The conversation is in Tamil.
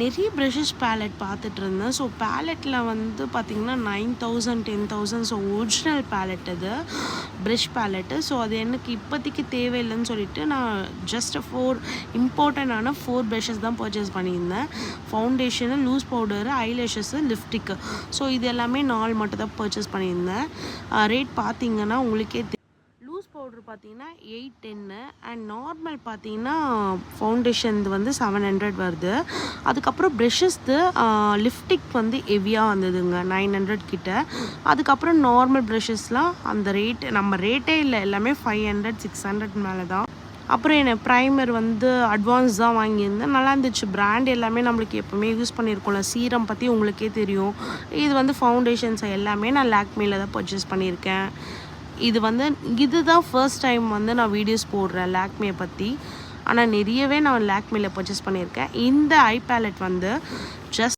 நிறைய ப்ரஷஸ் பேலட் பார்த்துட்டு இருந்தேன். ஸோ பேலட்டில் வந்து பார்த்திங்கன்னா 9000 10,000. ஸோ ஒரிஜினல் பேலட் அது ப்ரஷ் பேலட்டு. ஸோ அது எனக்கு இப்போதைக்கு தேவையில்லைன்னு சொல்லிட்டு நான் ஜஸ்ட் 4 ப்ரஷஸ் தான் பர்ச்சேஸ் பண்ணியிருந்தேன். Foundation, loose powder, eyelashes, lipstick. So இது எல்லாமே 4 மட்டும் தான் பர்ச்சேஸ் பண்ணியிருந்தேன். ரேட் பார்த்திங்கன்னா உங்களுக்கே பவுட்ரு பார்த்தீங்கன்னா 810 அண்ட் நார்மல் பார்த்தீங்கன்னா ஃபவுண்டேஷன் வந்து 700 வருது. அதுக்கப்புறம் ப்ரெஷ்ஷஸ்து லிப்ஸ்டிக் வந்து ஹெவியாக வந்ததுங்க 900 கிட்ட. அதுக்கப்புறம் நார்மல் ப்ரெஷ்ஷஸ்லாம் அந்த நம்ம ரேட்டே இல்லை, எல்லாமே 500 600 மேலே தான். அப்புறம் என்ன ப்ரைமர் வந்து அட்வான்ஸ் தான் வாங்கியிருந்தேன். நல்லா இருந்துச்சு. பிராண்ட் எல்லாமே நம்மளுக்கு எப்போவுமே யூஸ் பண்ணியிருக்கோம்ல. சீரம் பற்றி உங்களுக்கே தெரியும். இது வந்து ஃபவுண்டேஷன்ஸ் எல்லாமே நான் லாக்மியில் தான் பர்ச்சேஸ் பண்ணியிருக்கேன். இதுதான் ஃபர்ஸ்ட் டைம் வந்து நான் வீடியோஸ் போடுறேன் லாக்மியை பற்றி. ஆனால் நிறையவே நான் லாக்மியில் பர்ச்சேஸ் பண்ணியிருக்கேன். இந்த ஐ பேலட் வந்து ஜஸ்ட்